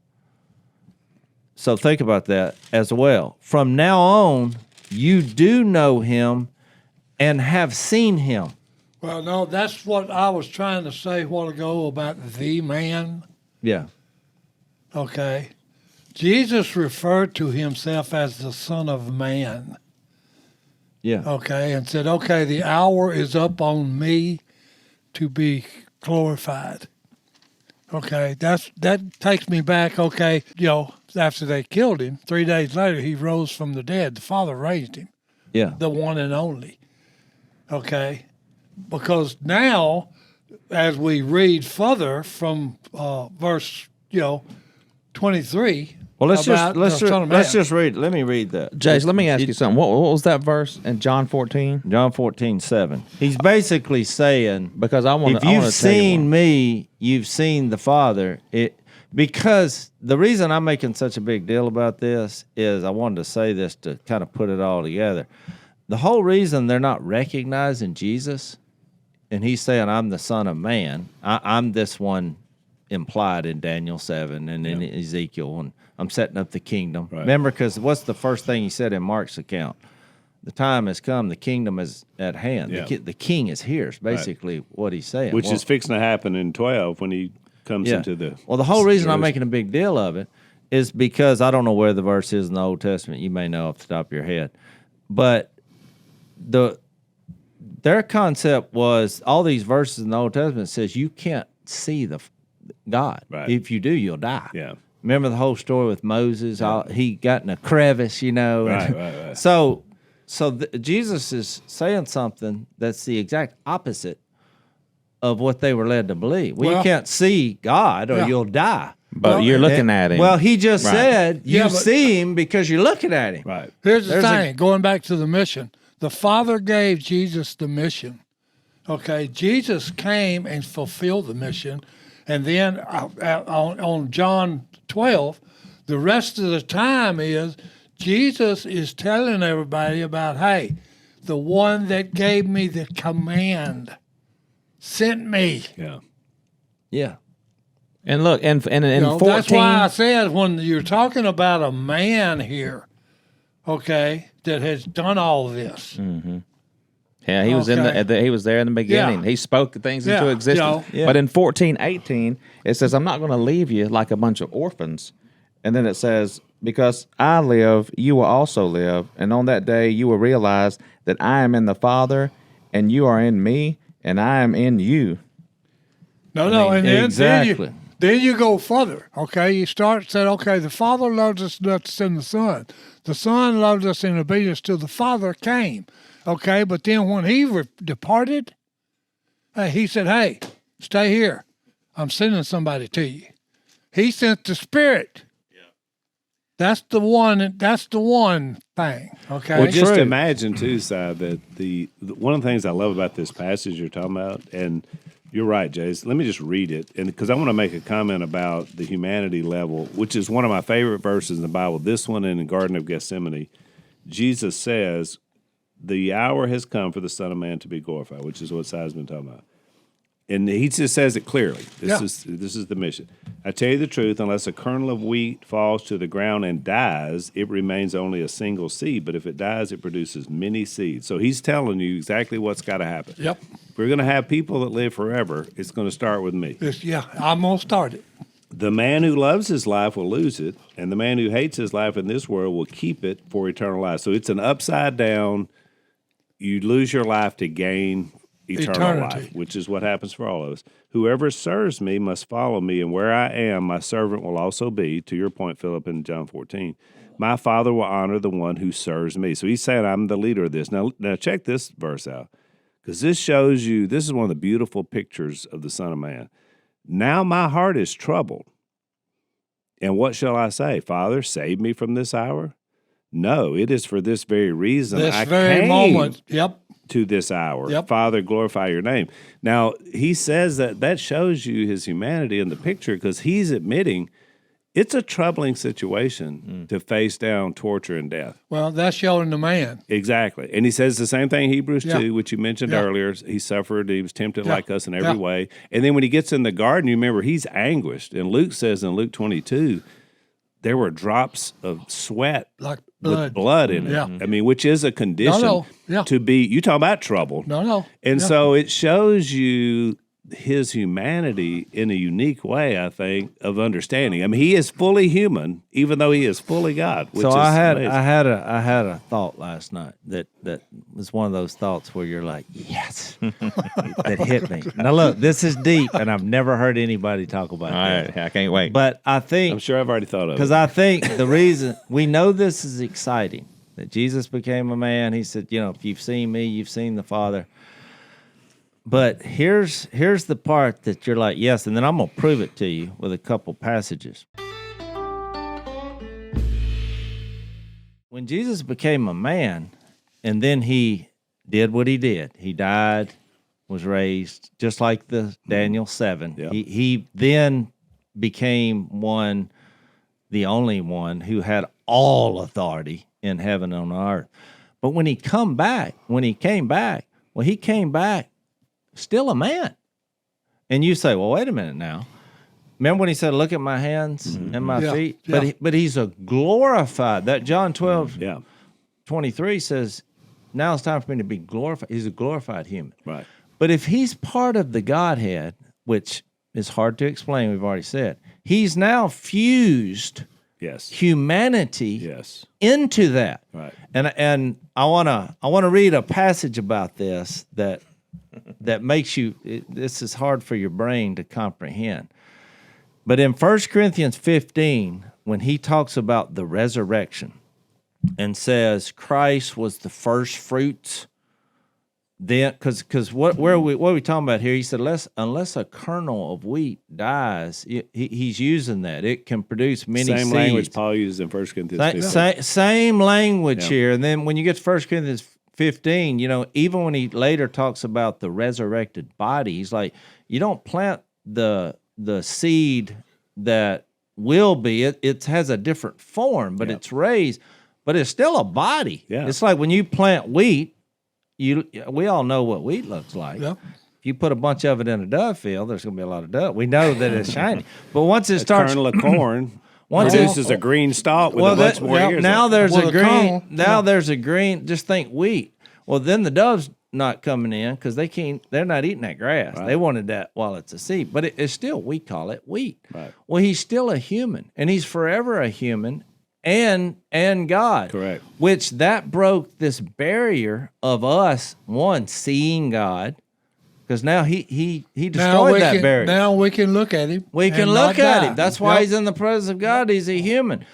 So think about that as well. From now on, you do know him and have seen him. Well, no, that's what I was trying to say a while ago about the man. Yeah. Okay. Jesus referred to himself as the Son of Man. Yeah. Okay. And said, okay, the hour is up on me to be glorified. Okay. That takes me back. Okay. After they killed him, 3 days later, he rose from the dead. The Father raised him, Yeah. the one and only. Okay. Because now, as we read further from verse 23. Well, let's about the Son of Man. just read. Let me read that. Jase, let me ask you something. What was that verse in John 14? John 14:7. He's basically saying, Because I want if to. you've seen me, you've seen the Father. Because the reason I'm making such a big deal about this is I wanted to say this to kind of put it all together. The whole reason they're not recognizing Jesus, and he's saying, I'm the Son of Man. I'm this one implied in Daniel 7 and in Ezekiel, and I'm setting up the kingdom. Right. Remember, because what's the first thing he said in Mark's account? The time has come, the kingdom is at hand. Yeah. The king is here, is basically what he's saying. Which Well, is fixing to happen in 12 when he comes into the. Well, the whole reason I'm Jerusalem. making a big deal of it is because I don't know where the verse is in the Old Testament. You may know off the top of your head. But their concept was all these verses in the Old Testament says you can't see the God. Right. If you do, you'll die. Yeah. Remember the whole story with Moses? He got in a crevice, Right. So Jesus is saying something that's the exact opposite of what they were led to believe. Well, you Well- can't see God or Yeah. you'll die. But you're looking at him. Well, he just Right. said you Yeah, but- see him because you're looking at him. Right. Here's the There's a- thing, going back to the mission. The Father gave Jesus the mission. Okay, Jesus came and fulfilled the mission. And then on John 12, the rest of the time is Jesus is telling everybody about, hey, the one that gave me the command sent me. Yeah. Yeah. and look, and in You know, 14. that's why I said when you're talking about a man here, okay, that has done all this. Yeah, he was Okay. he was there in the beginning. Yeah. He spoke things into Yeah, existence. Yeah. But in 14:18, it says, I'm not going to leave you like a bunch of orphans. And then it says, because I live, you will also live. And on that day, you will realize that I am in the Father, and you are in me, and I am in you. No, and exactly. then you go further, okay? You start saying, okay, the Father loves us not to send the Son. The Son loved us in obedience till the Father came, okay? But then when he departed, he said, hey, stay here. I'm sending somebody to you. He sent the Spirit. That's the one thing, okay? Well, just imagine too, Si, that the one of the things I love about this passage you're talking about, and you're right, Jase. Let me just read it, and because I want to make a comment about the humanity level, which is one of my favorite verses in the Bible. This one in the Garden of Gethsemane, Jesus says, "The hour has come for the Son of Man to be glorified," which is what Si's been talking about. And he just says it clearly. This is the mission. I tell you the truth, unless a kernel of wheat falls to the ground and dies, it remains only a single seed. But if it dies, it produces many seeds. So he's telling you exactly what's got to happen. Yep. If we're going to have people that live forever, it's going to start with me. I'm going to start it. The man who loves his life will lose it, and the man who hates his life in this world will keep it for eternal life. So it's an upside down, you lose your life to gain eternal life, which is what happens for all of us. Whoever serves me must follow me, and where I am, my servant will also be. To your point, Philip, in John 14, my Father will honor the one who serves me. So he's saying, I'm the leader of this. Now check this verse out, because this shows you, this is one of the beautiful pictures of the Son of Man. Now my heart is troubled. And what shall I say? Father, save me from this hour? No, it is for this very reason I came to this hour. Yep. Father, glorify your name. Now, he says that shows you his humanity in the picture, because he's admitting it's a troubling situation to face down torture and death. Well, that's showing the man. Exactly. And he says the same thing in Hebrews 2, which you mentioned earlier. He suffered, he was tempted like us in every way. And then when he gets in the garden, you remember he's anguished. And Luke says in Luke 22, there were drops of sweat like with blood in it. Yeah. I mean, which is a condition to be, you talk about trouble. And so it shows you his humanity in a unique way, I think, of understanding. I mean, he is fully human, even though he is fully God. Which So is I had amazing. I had a thought last night that was one of those thoughts where you're like, yes, that hit me. Now look, this is deep, and I've never heard anybody talk about All that. right, I can't wait. But I think I'm sure I've already thought of it. because I think the reason we know this is exciting, that Jesus became a man. He said, if you've seen me, you've seen the Father. But here's the part that you're like, yes, and then I'm going to prove it to you with a couple passages. When Jesus became a man, and then he did what he did. He died, was raised, just like the Daniel 7. Yep. He then became the only one who had all authority in heaven and on earth. But when he came back, he came back still a man. And you say, well, wait a minute now. Remember when he said, look at my hands and my feet? But he's a glorified. That John 12:23 says, now it's time for me to be glorified. He's a glorified human. Right. But if he's part of the Godhead, which is hard to explain, we've already said, he's now fused humanity into that. Right. And I wanna read a passage about this that makes you, this is hard for your brain to comprehend. But in 1 Corinthians 15, when he talks about the resurrection and says Christ was the first fruits, then because what are we talking about here? He said, unless a kernel of wheat dies, he's using that. It can produce many seeds. Same language Paul uses in 1 Corinthians 15. Same language here. And then when you get to 1 Corinthians 15, even when he later talks about the resurrected body, he's like, you don't plant the seed that will be, it has a different form, but it's raised, but it's still a body. Yeah. It's like when you plant wheat, we all know what wheat looks like. Yep. If you put a bunch of it in a dove field, there's going to be a lot of dove. We know that it's shiny. But once it starts... kernel of corn Once produces a green stalk with a bunch more ears. Now there's Well, a the green. kernel, Now there's a green. Just think wheat. Well, then the dove's not coming in because they're not eating that grass. Right. They wanted that while it's a seed, but it's still, we call it wheat. Right. Well, he's still a human, and he's forever a human and God. Correct. Which that broke this barrier of us, one, seeing God, because now he Now destroyed we that can, barrier. now we can look at him. We can and look not at die. him. That's why Yep. he's in the presence of God. He's a human.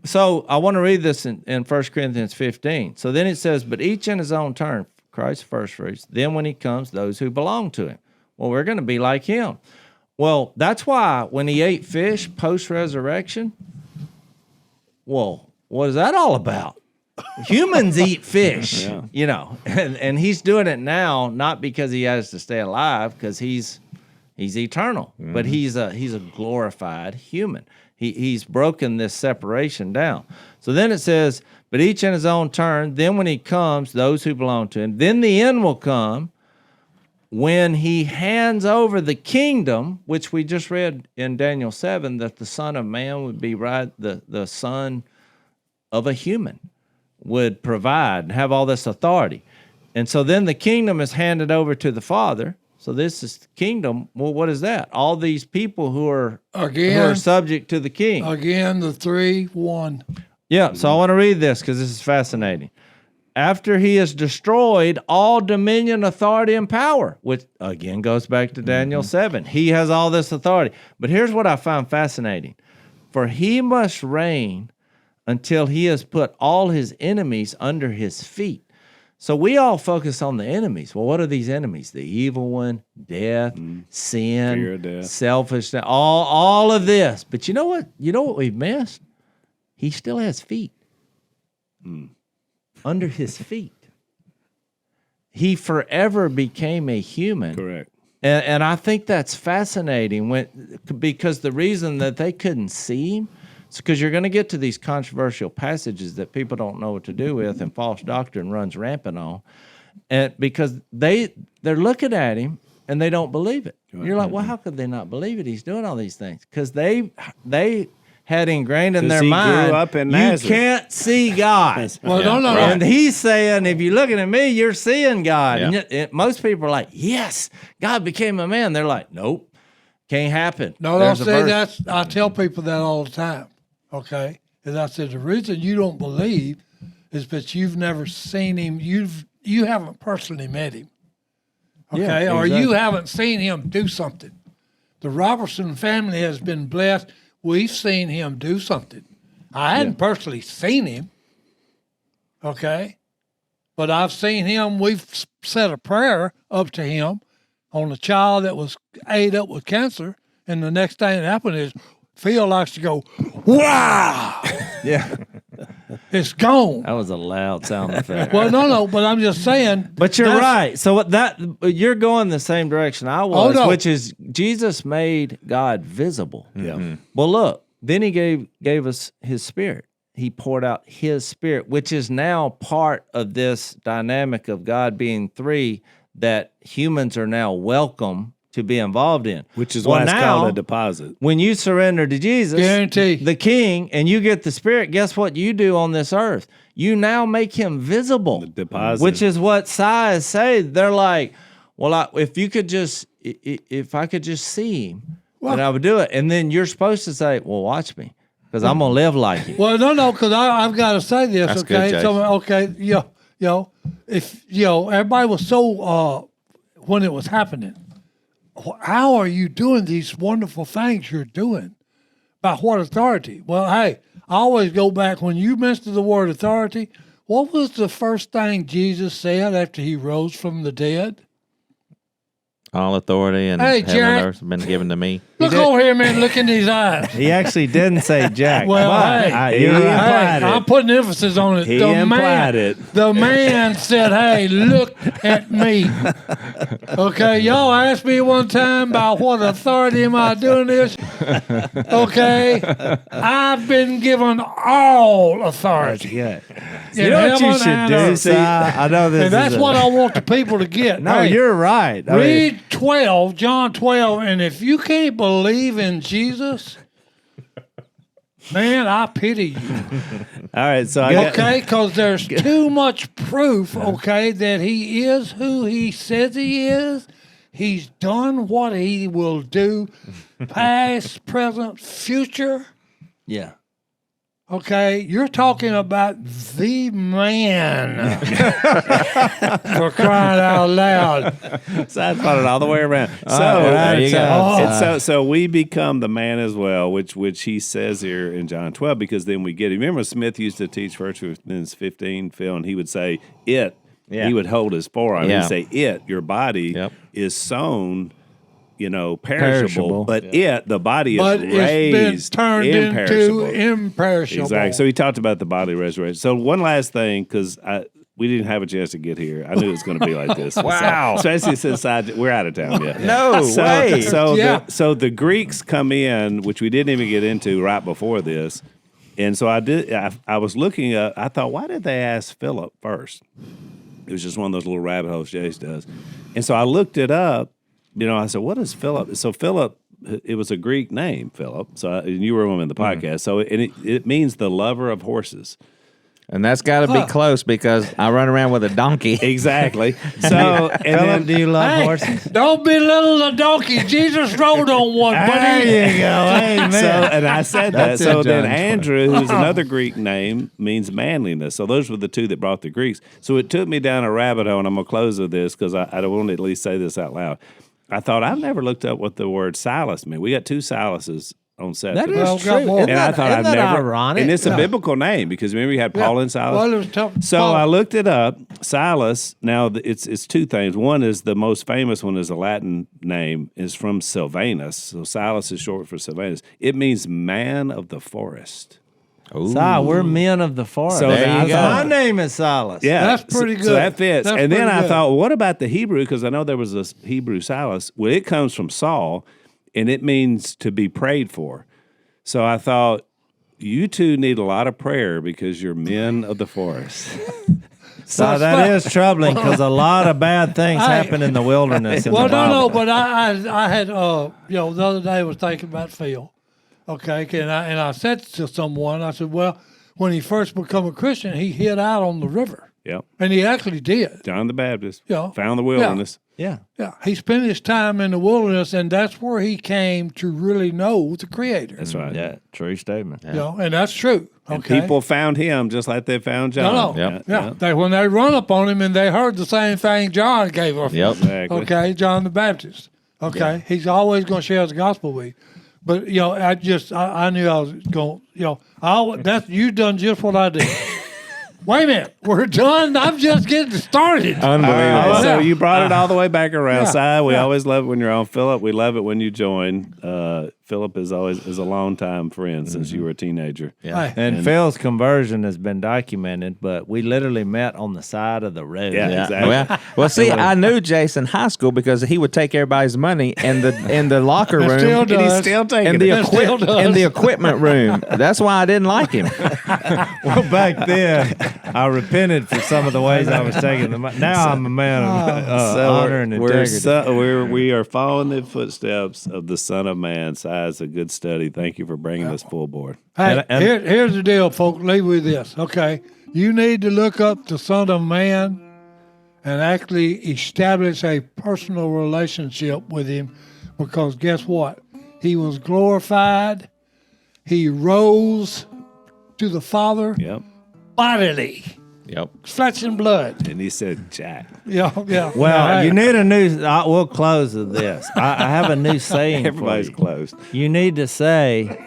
So I want to read this in 1 Corinthians 15. So then it says, but each in his own turn, Christ first fruits. Then when he comes, those who belong to him. Well, we're going to be like him. Well, that's why when he ate fish post-resurrection, well, what is that all about? Humans eat fish, and he's doing it now, not because he has to stay alive, because he's eternal, but he's a glorified human. He's broken this separation down. So then it says, but each in his own turn, then when he comes, those who belong to him, then the end will come when he hands over the kingdom, which we just read in Daniel 7, that the Son of Man would be the son of a human, would provide and have all this authority. And so then the kingdom is handed over to the Father. So this is the kingdom. Well, what is that? All these people who are subject to the king. Again, the 3-1. Yeah, so I want to read this because this is fascinating. After he has destroyed all dominion, authority, and power, which again goes back to Daniel 7. He has all this authority. But here's what I find fascinating. For he must reign until he has put all his enemies under his feet. So we all focus on the enemies. Well, what are these enemies? The evil one, death, sin, Fear of death. selfishness, all of this. But you know what? You know what we've missed? He still has feet. Under his feet. He forever became a human. Correct. And I think that's fascinating because the reason that they couldn't see him is because you're going to get to these controversial passages that people don't know what to do with and false doctrine runs rampant on. And because they're looking at him and they don't believe it. You're like, well, how could they not believe it? He's doing all these things. Because they had ingrained in their he mind, grew up in you Nazareth. can't see God. Well, no. And he's saying, if you're looking at me, you're seeing God. Yeah. And yet, most people are like, yes, God became a man. They're like, nope, can't happen. No, There's don't a say verse. that. I tell people that all the time, okay? And I said, the reason you don't believe is because you've never seen him. You haven't personally met him, okay? Yeah, Or you exactly. haven't seen him do something. The Robertson family has been blessed. We've seen him do something. I hadn't personally seen him, okay? But I've seen him. We've said a prayer up to him on a child that was ate up with cancer. And the next thing that happened is Phil likes to go, wow, Yeah, it's gone. that was a loud sound effect. Well, no, but I'm just saying. But you're that's- right. So you're going the same direction I was, no. which is Jesus made God visible. Yeah. Well, look, then he gave us his spirit. He poured out his spirit, which is now part of this dynamic of God being three that humans are now welcome to be involved in. Which is Well, why it's now, called a deposit. when you surrender to Jesus, Guarantee. the King, and you get the spirit, guess what you do on this earth? You now make him visible. The deposit. Which is what Silas say. They're like, well, if I could just see him, then I would do it. And then you're supposed to say, well, watch me, because I'm going to live like him. Well, no, because I've got to say this, That's okay? good, So, okay, if everybody was so when it was happening, how are you doing these wonderful things you're doing? By what authority? Well, hey, I always go back when you mentioned the word authority. What was the first thing Jesus said after he rose from the dead? All authority and Hey, heaven Jack. and earth have been given to me. Look over here, man. Look in these eyes. He actually didn't say Jack. Well, but hey, you're he right. implied it. I'm putting emphasis on it. He the implied man, it. The man said, hey, look at me. Okay, y'all asked me one time by what authority am I doing this? Okay, I've been given all authority. Yeah. in You know what you heaven should and do? earth. See, I know this And that's is what I want the people to get. No, Hey, you're right. I mean, read 12, John 12, and if you can't believe in Jesus, man, I pity you. All right, so I got Okay, because there's too much proof, okay, that he is who he says he is. He's done what he will do, past, present, future. yeah. Okay, you're talking about the man. For crying out loud. So I thought it all the way around. So, there you go. so we become the man as well, which he says here in John 12, because then we get it. Remember Smith used to teach 1 Corinthians 15, Phil, and he would say, it. Yeah. He would hold his forearm. Yeah. He'd say, it, your body Yep. is sown, perishable, Perishable. but the body is But raised it's been turned imperishable. into imperishable. Exactly. So he talked about the body resurrection. So one last thing, because we didn't have a chance to get here. I knew it was going to be like this. Wow. So, especially since we're out of town. Yeah. No way. So the Greeks come in, which we didn't even get into right before this. And so I was looking up, I thought, why did they ask Philip first? It was just one of those little rabbit holes Jase does. And so I looked it up. I said, what is Philip? So Philip, it was a Greek name, Philip. So and you were on in the podcast. So it means the lover of horses. And that's got to be close because I run around with a donkey. Exactly. So, Philip, do you love horses? Don't belittle the donkey. Jesus rode on one, buddy. There you go. Amen. So, and I said that. That's So in then John 20. Andrew, who's another Greek name, means manliness. So those were the two that brought the Greeks. So it took me down a rabbit hole, and I'm going to close with this because I want to at least say this out loud. I thought, I've never looked up what the word Silas meant. We got two Silases on set. That today. is Well, true. got more. Isn't And I that, thought isn't I've that never, ironic? and it's a biblical name because remember you had Paul and Silas. Well, it was tough. So I looked it up. Silas. Now it's two things. One is the most famous one is a Latin name is from Sylvanus. So Silas is short for Sylvanus. It means man of the forest. We're men of the forest. So there you go. My name is Silas. Yeah, That's pretty So good. that fits. That's and then pretty I good. thought, well, what about the Hebrew? Because I know there was a Hebrew Silas. Well, it comes from Saul, and it means to be prayed for. So I thought, you two need a lot of prayer because you're men of the forest. So that is troubling because a lot of bad things happen in the wilderness. In Well, the Bible. no, but I had the other day I was thinking about Phil. Okay, and I said to someone, I said, well, when he first became a Christian, he hid out on the river, Yep. and he actually did. John the Baptist Yeah. found the wilderness. Yeah. Yeah, he spent his time in the wilderness, and that's where he came to really know the Creator. That's right. Yeah. True statement. And that's true. And Okay, people found him just like they found John. No. Yeah. When they run up on him and they heard the same thing John gave them. Yep. Exactly. Okay, John the Baptist. Okay, he's always going to share his gospel with you. But I knew I was going. You done just what I did. Wait a minute, we're done. I'm just getting started. Unbelievable. So Yeah. you brought it all the way back around. Yeah. Si, we always love it when you're on. Philip, we love it when you join. Philip is a long-time friend since you were a teenager. Hey, And Phil's conversion has been documented, but we literally met on the side of the road. Yeah. Yeah. Exactly. Well, see, I knew Jason in high school because he would take everybody's money in the locker room. still And he's does. still taking in the it. still does. in the equipment room. That's why I didn't like him. Well, back then, I repented for some of the ways I was taking the money. Now I'm a man of honor and integrity. We are following the footsteps of the Son of Man. Si, it's a good study. Thank you for bringing us full board. Hey, And- here's the deal, folks. Leave with this, okay? You need to look up the Son of Man and actually establish a personal relationship with him because guess what? He was glorified. He rose to the Father Yep. bodily, Yep. flesh and blood. And he said, Jack. Yeah. Well, Hey, you need a new. We'll close with this. I have a new saying. Everybody's for you. closed. You need to say,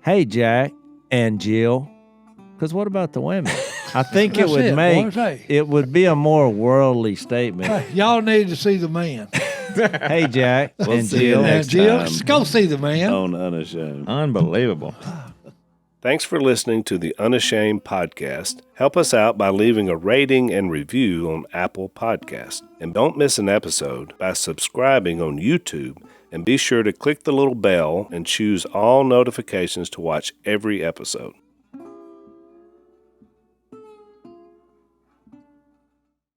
"Hey, Jack and Jill," because what about the women? I think it That's would it, make boys, hey. it would be a more worldly statement. hey, y'all need to see the man. Hey, Jack We'll and see you Jill. next Jill, time go see the man. on Unashamed. Unbelievable. Thanks for listening to the Unashamed podcast. Help us out by leaving a rating and review on Apple Podcasts. And don't miss an episode by subscribing on YouTube. And be sure to click the little bell and choose all notifications to watch every episode.